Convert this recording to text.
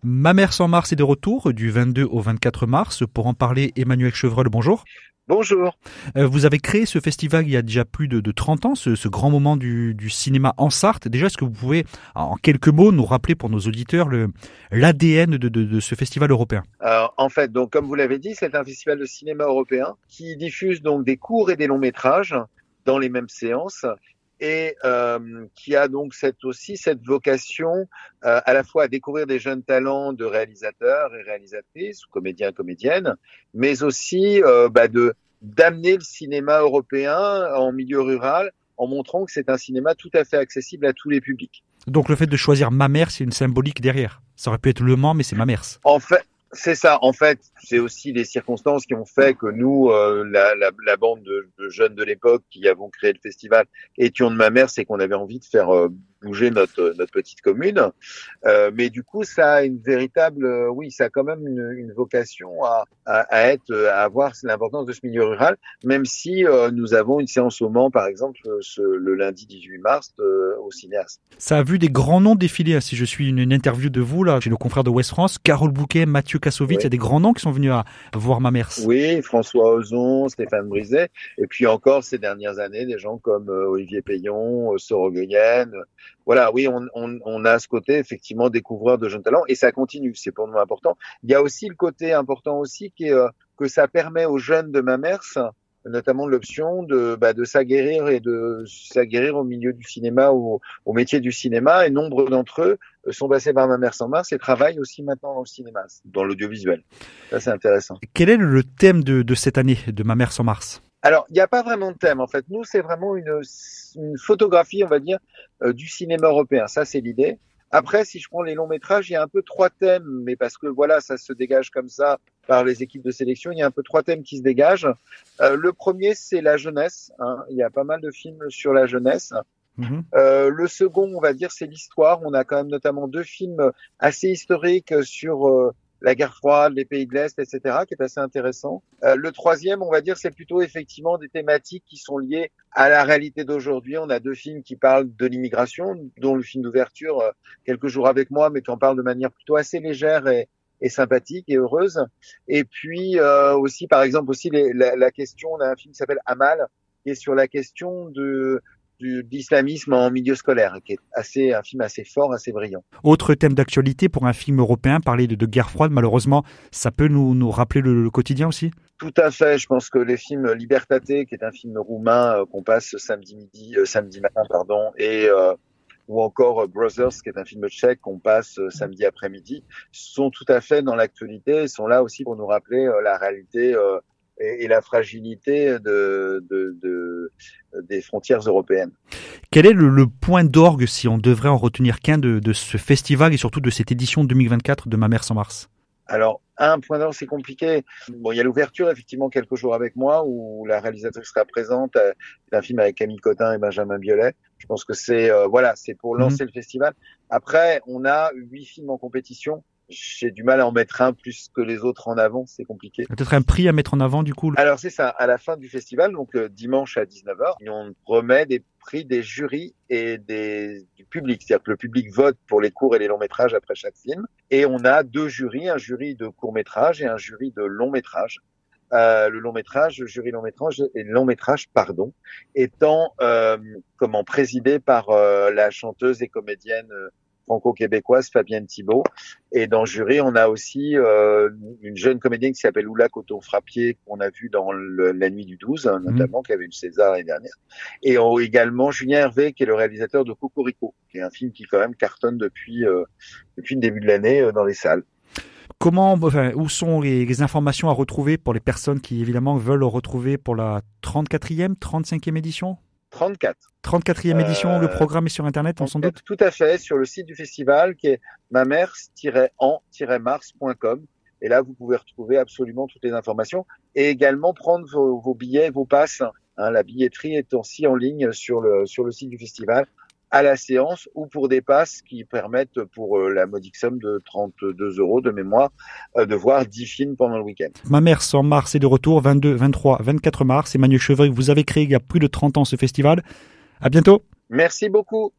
Ma mère sans Mars est de retour du 22 au 24 mars. Pour en parler, Emmanuel Chevreul, bonjour. Bonjour. Vous avez créé ce festival il y a déjà plus de 30 ans, ce grand moment du cinéma en Sarthe. Déjà, est-ce que vous pouvez, en quelques mots, nous rappeler pour nos auditeurs l'ADN de ce festival européen? En fait, donc comme vous l'avez dit, c'est un festival de cinéma européen qui diffuse donc des courts et des longs métrages dans les mêmes séances et qui a donc cette vocation à la fois à découvrir des jeunes talents de réalisateurs et réalisatrices, comédiens, comédiennes, mais aussi d'amener le cinéma européen en milieu rural en montrant que c'est un cinéma tout à fait accessible à tous les publics. Donc le fait de choisir Ma mère, c'est une symbolique derrière. Ça aurait pu être Le Mans, mais c'est Ma mère. En fait, c'est ça. En fait, c'est aussi les circonstances qui ont fait que nous, la bande de jeunes de l'époque qui avons créé le festival, étions de Ma mère, c'est qu'on avait envie de faire bouger notre petite commune. Mais du coup, ça a une véritable, oui, ça a quand même une vocation à avoir l'importance de ce milieu rural, même si nous avons une séance au Mans, par exemple, le lundi 18 mars au cinéaste. Ça a vu des grands noms défiler. Si je suis une interview de vous, là, chez nos confrères de Ouest France, Carole Bouquet, Mathieu Kassovitz, il y a des grands noms qui sont venus à voir Ma mère. Oui, François Ozon, Stéphane Brisé, et puis encore ces dernières années, des gens comme Olivier Payon, Sorogoyen. Voilà, oui, on a ce côté effectivement découvreur de jeunes talents, et ça continue, c'est pour nous important. Il y a aussi le côté important aussi qui est que ça permet aux jeunes de Mamers, notamment l'option de s'aguerrir et de s'aguerrir au milieu du cinéma, au métier du cinéma, et nombre d'entre eux sont passés par Ma mère sans Mars et travaillent aussi maintenant dans le cinéma, dans l'audiovisuel. Ça, c'est intéressant. Quel est le thème de cette année de Ma mère sans Mars? Alors, il n'y a pas vraiment de thème, en fait. Nous, c'est vraiment une photographie, on va dire, du cinéma européen. Ça, c'est l'idée. Après, si je prends les longs métrages, il y a un peu trois thèmes, mais parce que voilà, ça se dégage comme ça par les équipes de sélection. Il y a un peu trois thèmes qui se dégagent. Le premier, c'est la jeunesse. Il y a pas mal de films sur la jeunesse. Le second, on va dire, c'est l'histoire. On a quand même notamment deux films assez historiques sur la guerre froide, les pays de l'Est, etc., qui est assez intéressant. Le troisième, on va dire, c'est plutôt effectivement des thématiques qui sont liées à la réalité d'aujourd'hui. On a deux films qui parlent de l'immigration, dont le film d'ouverture, Quelques jours avec moi, mais qui en parle de manière plutôt assez légère et sympathique et heureuse. Et puis aussi, par exemple, aussi la question, on a un film qui s'appelle Amal, qui est sur la question d'islamisme en milieu scolaire, qui est un film assez fort, assez brillant. Autre thème d'actualité pour un film européen, parler de guerre froide, malheureusement, ça peut nous rappeler le quotidien aussi? Tout à fait. Je pense que les films Libertate, qui est un film roumain qu'on passe samedi matin, pardon, et ou encore Brothers, qui est un film tchèque qu'on passe samedi après-midi, sont tout à fait dans l'actualité et sont là aussi pour nous rappeler la réalité et la fragilité des frontières européennes. Quel est le point d'orgue, si on devrait en retenir qu'un, de ce festival et surtout de cette édition 2024 de Ma mère sans Mars? Alors, un point d'orgue, c'est compliqué. Bon, il y a l'ouverture, effectivement, Quelques jours avec moi, où la réalisatrice sera présente. C'est un film avec Camille Cotin et Benjamin Biolay. Je pense que c'est pour lancer le festival. Après, on a 8 films en compétition. J'ai du mal à en mettre un plus que les autres en avant, c'est compliqué. Peut-être un prix à mettre en avant du coup? Alors c'est ça, à la fin du festival, donc dimanche à 19h, on remet des prix des jurys et du public. C'est-à-dire que le public vote pour les courts et les longs métrages après chaque film. Et on a deux jurys, un jury de court métrage et un jury de long métrage. Le jury long métrage, pardon, étant présidé par la chanteuse et comédienne franco-québécoise Fabienne Thibault. Et dans le jury, on a aussi une jeune comédienne qui s'appelle Oula Coton-Frappier, qu'on a vu dans La Nuit du 12, notamment, qui avait eu le César l'année dernière. Et également Julien Hervé, qui est le réalisateur de Cocorico, qui est un film qui quand même cartonne depuis le début de l'année dans les salles. Où sont les informations à retrouver pour les personnes qui évidemment veulent le retrouver pour la 34e, 35e édition? 34. 34e édition, le programme est sur Internet, sans doute? Tout à fait, sur le site du festival qui est mamers-en-mars.com. Et là, vous pouvez retrouver absolument toutes les informations et également prendre vos billets, vos passes. La billetterie est aussi en ligne sur le site du festival à la séance ou pour des passes qui permettent, pour la modique somme de 32 € de mémoire, de voir 10 films pendant le week-end. Ma mère sans Mars est de retour, 22, 23, 24 mars. Emmanuel Chevreul, vous avez créé il y a plus de 30 ans ce festival. À bientôt. Merci beaucoup.